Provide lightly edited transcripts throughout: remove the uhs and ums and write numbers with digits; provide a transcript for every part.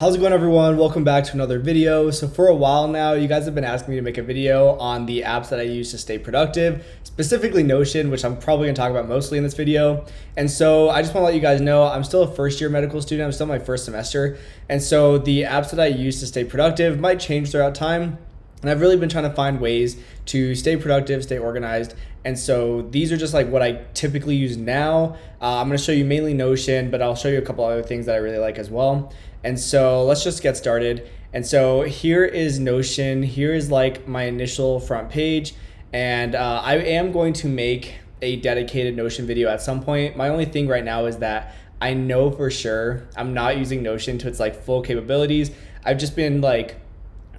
How's it going, everyone? Welcome back to another video. So for a while now, you guys have been asking me to make a video on the apps that I use to stay productive, specifically Notion, which I'm probably gonna talk about mostly in this video. And so I just wanna let you guys know, I'm still a first year medical student. I'm still in my first semester. And so the apps that I use to stay productive might change throughout time. And I've really been trying to find ways to stay productive, stay organized. And so these are just like what I typically use now. I'm gonna show you mainly Notion, but I'll show you a couple other things that I really like as well. And so let's just get started. And so here is Notion. Here is like my initial front page. And I am going to make a dedicated Notion video at some point. My only thing right now is that I know for sure I'm not using Notion to its like full capabilities. I've just been like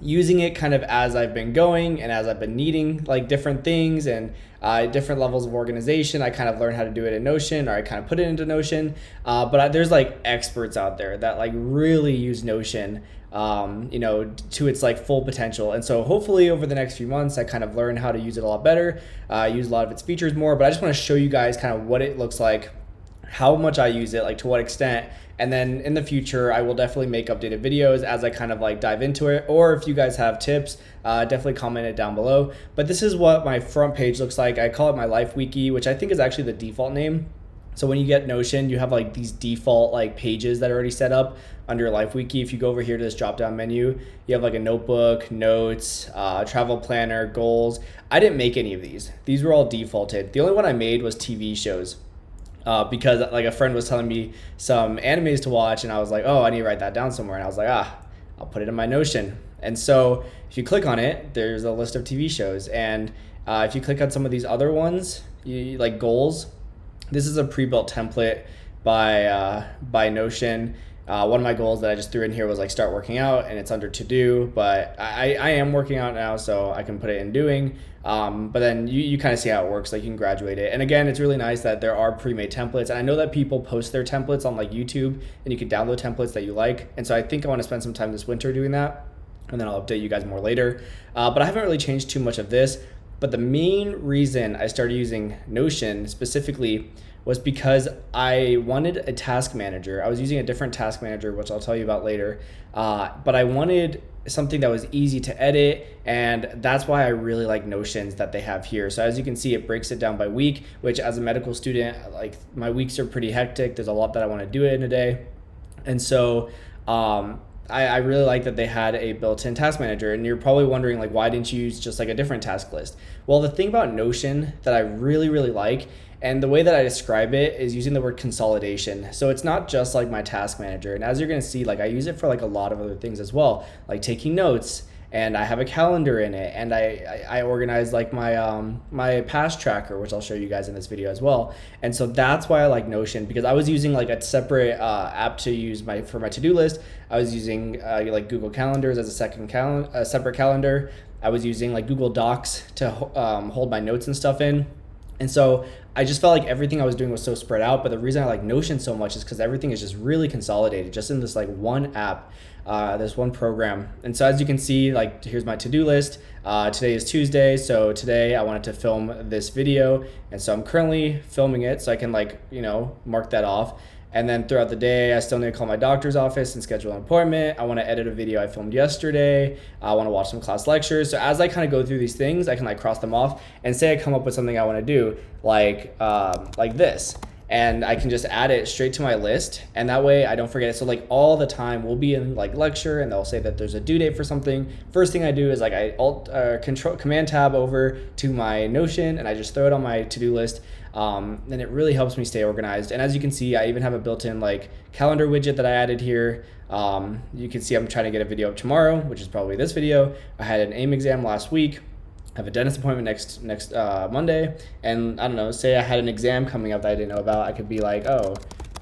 using it kind of as I've been going and as I've been needing like different things and different levels of organization. I kind of learned how to do it in Notion, or I kind of put it into Notion. But there's like experts out there that like really use Notion, to its like full potential. And so hopefully over the next few months, I kind of learn how to use it a lot better, use a lot of its features more. But I just want to show you guys kind of what it looks like, how much I use it, like to what extent. And then in the future, I will definitely make updated videos as I kind of like dive into it. Or if you guys have tips, definitely comment it down below. But this is what my front page looks like. I call it my Life Wiki, which I think is actually the default name. So when you get Notion, you have like these default like pages that are already set up under Life Wiki. If you go over here to this drop down menu, you have like a notebook, notes, travel planner, goals. I didn't make any of these. These were all defaulted. The only one I made was TV shows. Because like a friend was telling me some animes to watch, and I was like, oh, I need to write that down somewhere. And I was like, I'll put it in my Notion. And so if you click on it, there's a list of TV shows. And if you click on some of these other ones, like goals, this is a pre-built template by Notion. One of my goals that I just threw in here was like start working out, and it's under to do, but I am working out now, so I can put it in doing. But then you kind of see how it works, like you can graduate it. And again, it's really nice that there are pre-made templates. And I know that people post their templates on like YouTube, and you can download templates that you like. And so I think I want to spend some time this winter doing that, and then I'll update you guys more later. But I haven't really changed too much of this. But the main reason I started using Notion specifically was because I wanted a task manager. I was using a different task manager, which I'll tell you about later. But I wanted something that was easy to edit, and that's why I really like Notions that they have here. So as you can see, it breaks it down by week, which as a medical student, like my weeks are pretty hectic. There's a lot that I want to do in a day. And so I really like that they had a built-in task manager. And you're probably wondering, like, why didn't you use just like a different task list? Well, the thing about Notion that I really, really like, and the way that I describe it, is using the word consolidation. So it's not just like my task manager. And as you're gonna see, like I use it for like a lot of other things as well, like taking notes, and I have a calendar in it, and I organize like my past tracker, which I'll show you guys in this video as well. And so that's why I like Notion, because I was using like a separate app to use for my to-do list. I was using like Google Calendars as a separate calendar. I was using like Google Docs to hold my notes and stuff in. And so I just felt like everything I was doing was so spread out. But the reason I like Notion so much is because everything is just really consolidated just in this like one app, this one program. And so as you can see, like here's my to-do list. Today is Tuesday. So today I wanted to film this video. And so I'm currently filming it so I can like, mark that off. And then throughout the day, I still need to call my doctor's office and schedule an appointment. I want to edit a video I filmed yesterday. I want to watch some class lectures. So as I kind of go through these things, I can like cross them off, and say I come up with something I want to do, like this. And I can just add it straight to my list, and that way I don't forget it. So like all the time we'll be in like lecture, and they'll say that there's a due date for something. First thing I do is like I command tab over to my Notion, and I just throw it on my to-do list. And it really helps me stay organized. And as you can see, I even have a built-in like calendar widget that I added here. You can see I'm trying to get a video up tomorrow, which is probably this video. I had an AIM exam last week. I have a dentist appointment next Monday, and I don't know, say I had an exam coming up that I didn't know about, I could be like, oh,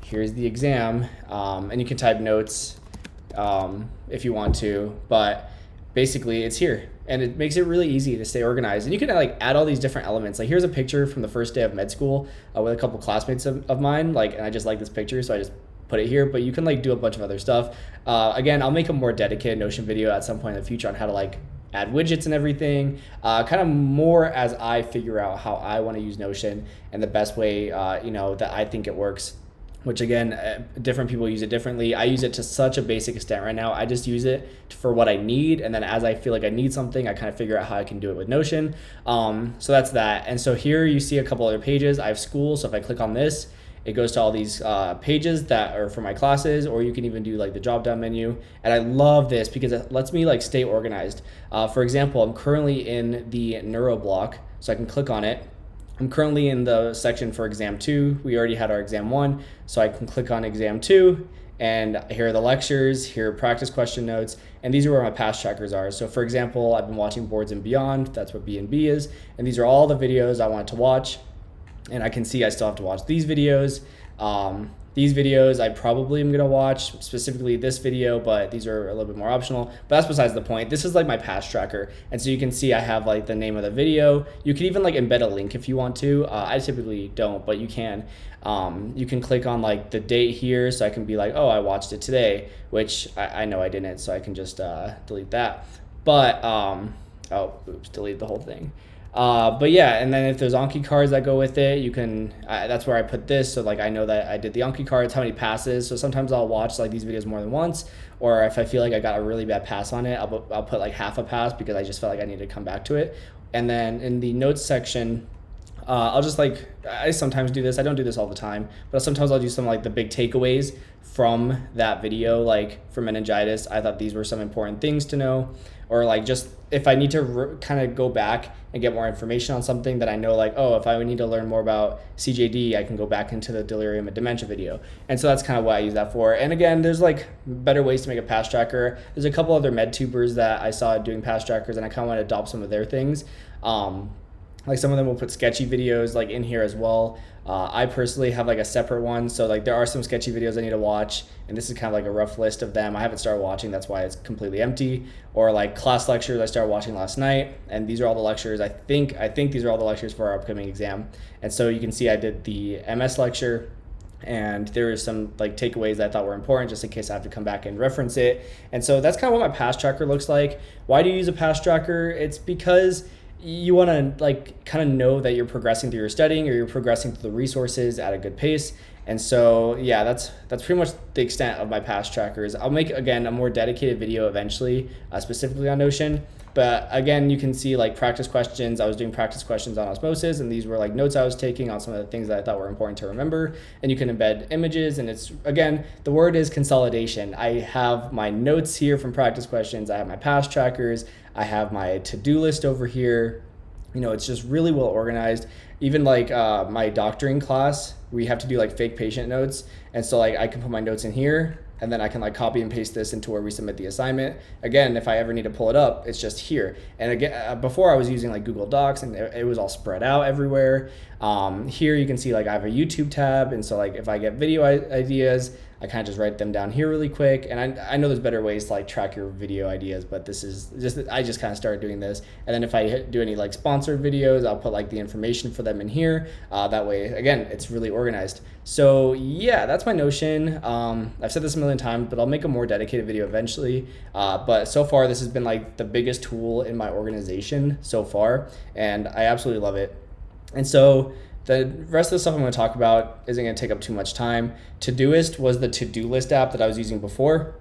here's the exam, and you can type notes if you want to, but basically it's here, and it makes it really easy to stay organized. And you can like add all these different elements. Like here's a picture from the first day of med school with a couple classmates of mine, and I just like this picture, so I just put it here. But you can like do a bunch of other stuff. Again, I'll make a more dedicated Notion video at some point in the future on how to like add widgets and everything, kind of more as I figure out how I want to use Notion and the best way, that I think it works. which again, different people use it differently. I use it to such a basic extent right now. I just use it for what I need, and then as I feel like I need something, I kind of figure out how I can do it with Notion. So that's that. And so here you see a couple other pages. I have school, so if I click on this, it goes to all these pages that are for my classes, or you can even do like the drop down menu. And I love this because it lets me like stay organized. For example, I'm currently in the neuro block, so I can click on it. I'm currently in the section for exam 2. We already had our exam 1, so I can click on exam 2, and here are the lectures, here are practice question notes, and these are where my past trackers are. So for example, I've been watching Boards and Beyond, that's what B&B is, and these are all the videos I want to watch, and I can see I still have to watch these videos. These videos I probably am gonna watch, specifically this video, but these are a little bit more optional, but that's besides the point. This is like my past tracker. And so you can see I have like the name of the video. You can even like embed a link if you want to. I typically don't, but you can. You can click on like the date here, so I can be like, oh, I watched it today, which I know I didn't, so I can just delete that. But, oh, oops, delete the whole thing. But yeah, and then if there's Anki cards that go with it, you can, that's where I put this. So like, I know that I did the Anki cards, how many passes. So sometimes I'll watch like these videos more than once, or if I feel like I got a really bad pass on it, I'll put like half a pass because I just felt like I need to come back to it. And then in the notes section, I'll just like, I sometimes do this. I don't do this all the time, but sometimes I'll do some like the big takeaways from that video, like for meningitis. I thought these were some important things to know, or like just if I need to kind of go back and get more information on something that I know, like, oh, if I need to learn more about CJD, I can go back into the delirium and dementia video. And so that's kind of what I use that for. And again, there's like better ways to make a past tracker. There's a couple other med tubers that I saw doing past trackers, and I kind of want to adopt some of their things. Like some of them will put sketchy videos like in here as well. I personally have like a separate one. So like there are some sketchy videos I need to watch, and this is kind of like a rough list of them. I haven't started watching, that's why it's completely empty. Or like class lectures I started watching last night, and these are all the lectures. I think these are all the lectures for our upcoming exam. And so you can see I did the MS lecture, and there are some like takeaways that I thought were important just in case I have to come back and reference it. And so that's kind of what my past tracker looks like. Why do you use a past tracker? It's because you want to like kind of know that you're progressing through your studying, or you're progressing through the resources at a good pace. And so yeah, that's pretty much the extent of my past trackers. I'll make again a more dedicated video eventually, specifically on Notion. But again, you can see like practice questions. I was doing practice questions on osmosis, and these were like notes I was taking on some of the things that I thought were important to remember. And you can embed images, and it's, again, the word is consolidation. I have my notes here from practice questions. I have my past trackers. I have my to-do list over here. You know, it's just really well organized. Even like my doctoring class, we have to do like fake patient notes. And so like I can put my notes in here, and then I can like copy and paste this into where we submit the assignment. Again, if I ever need to pull it up, it's just here. And again, before I was using like Google Docs, and it was all spread out everywhere. Here you can see like I have a YouTube tab, and so like if I get video ideas, I kind of just write them down here really quick. And I know there's better ways to like track your video ideas, but this is just, I just kind of started doing this. And then if I do any like sponsored videos, I'll put like the information for them in here. That way, again, it's really organized. So yeah, that's my Notion. I've said this a million times, but I'll make a more dedicated video eventually. But so far, this has been like the biggest tool in my organization so far, and I absolutely love it. And so the rest of the stuff I'm going to talk about isn't going to take up too much time. Todoist was the to-do list app that I was using before,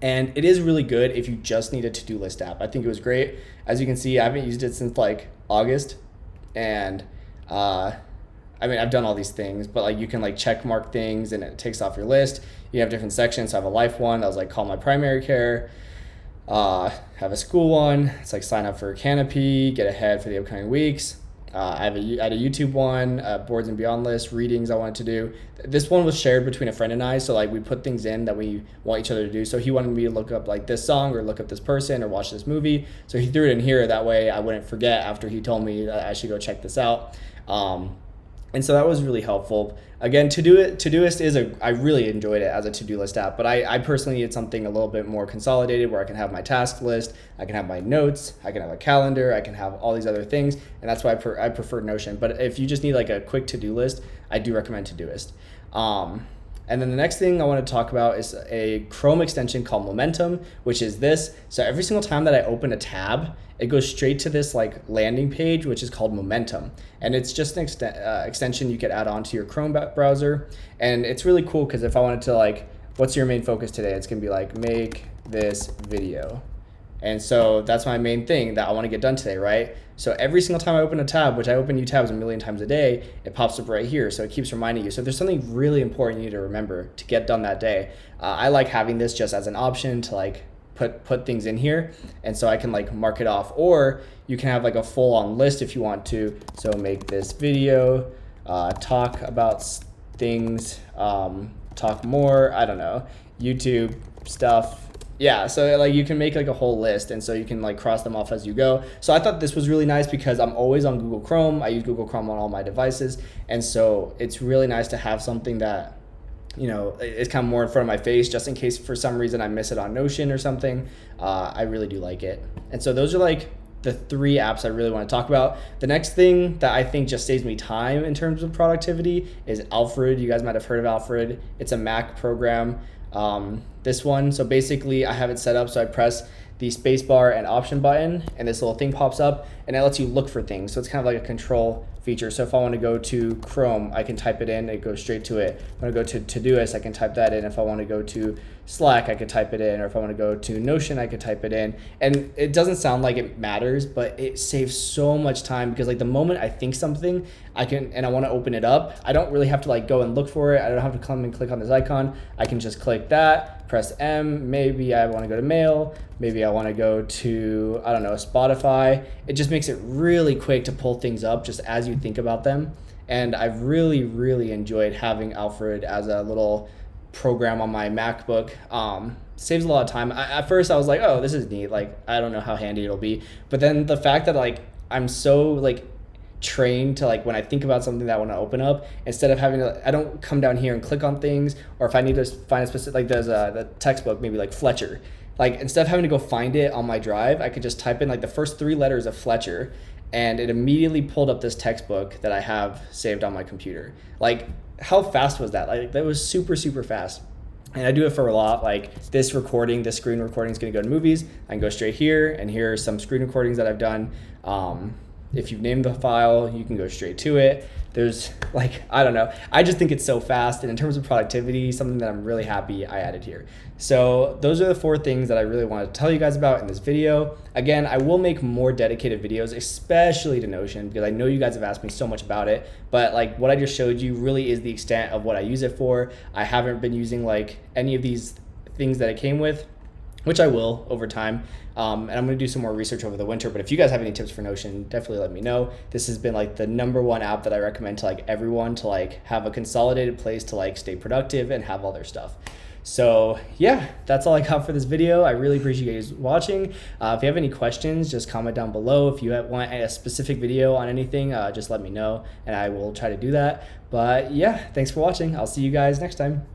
and it is really good if you just need a to-do list app. I think it was great. As you can see, I haven't used it since like August, and I mean, I've done all these things, but like you can like check mark things, and it takes off your list. You have different sections. So I have a life one that was like call my primary care. Have a school one. It's like sign up for Canopy, get ahead for the upcoming weeks. I had a YouTube one, Boards and Beyond list, readings I wanted to do. This one was shared between a friend and I, so like we put things in that we want each other to do. So he wanted me to look up like this song, or look up this person, or watch this movie. So he threw it in here, that way I wouldn't forget after he told me that I should go check this out. And so that was really helpful. Again, Todoist is I really enjoyed it as a to-do list app, but I personally need something a little bit more consolidated, where I can have my task list, I can have my notes, I can have a calendar, I can have all these other things, and that's why I prefer Notion. But if you just need like a quick to-do list, I do recommend Todoist. And then the next thing I want to talk about is a Chrome extension called Momentum, which is this. So every single time that I open a tab, it goes straight to this like landing page, which is called Momentum. And it's just an extension you could add on to your Chrome browser. And it's really cool because if I wanted to like, what's your main focus today? It's gonna be like, make this video. And so that's my main thing that I want to get done today, right? So every single time I open a tab, which I open new tabs a million times a day, it pops up right here. So it keeps reminding you. So if there's something really important you need to remember to get done that day, I like having this just as an option to like put things in here. And so I can like mark it off, or you can have like a full on list if you want to. So make this video, talk about things, talk more, I don't know, YouTube stuff. Yeah, so like you can make like a whole list, and so you can like cross them off as you go. So I thought this was really nice because I'm always on Google Chrome. I use Google Chrome on all my devices, and so it's really nice to have something that, you know, it's kind of more in front of my face just in case for some reason I miss it on Notion or something. I really do like it. And so those are like the 3 apps I really want to talk about. The next thing that I think just saves me time in terms of productivity is Alfred. You guys might have heard of Alfred. It's a Mac program. This one, so basically I have it set up so I press the spacebar and option button, and this little thing pops up, and it lets you look for things. So it's kind of like a control feature. So if I want to go to Chrome, I can type it in, it goes straight to it. If I want to go to Todoist, I can type that in. If I want to go to Slack, I could type it in, or if I want to go to Notion, I could type it in. And it doesn't sound like it matters, but it saves so much time because like the moment I think something, I want to open it up, I don't really have to like go and look for it. I don't have to come and click on this icon. I can just click that, press M, maybe I want to go to mail, maybe I want to go to, I don't know, Spotify. It just makes it really quick to pull things up just as you think about them. And I've really, really enjoyed having Alfred as a little program on my MacBook. Saves a lot of time. At first I was like, oh, this is neat. Like, I don't know how handy it'll be. But then the fact that like I'm so like trained to like when I think about something that I want to open up, instead of having to, I don't come down here and click on things, or if I need to find a specific, like there's the textbook, maybe like Fletcher. Like instead of having to go find it on my drive, I could just type in like the first 3 letters of Fletcher, and it immediately pulled up this textbook that I have saved on my computer. Like how fast was that? Like that was super, super fast. And I do it for a lot, like this screen recording is gonna go to movies. I can go straight here, and here are some screen recordings that I've done. If you've named the file, you can go straight to it. There's like, I don't know. I just think it's so fast. And in terms of productivity, something that I'm really happy I added here. So those are the 4 things that I really wanted to tell you guys about in this video. Again, I will make more dedicated videos, especially to Notion, because I know you guys have asked me so much about it. But like what I just showed you really is the extent of what I use it for. I haven't been using like any of these things that it came with, which I will over time. And I'm gonna do some more research over the winter, but if you guys have any tips for Notion, definitely let me know. This has been like the #1 app that I recommend to like everyone to like have a consolidated place to like stay productive and have all their stuff. So yeah, that's all I got for this video. I really appreciate you guys watching. If you have any questions, just comment down below. If you want a specific video on anything, just let me know and I will try to do that. But yeah, thanks for watching. I'll see you guys next time.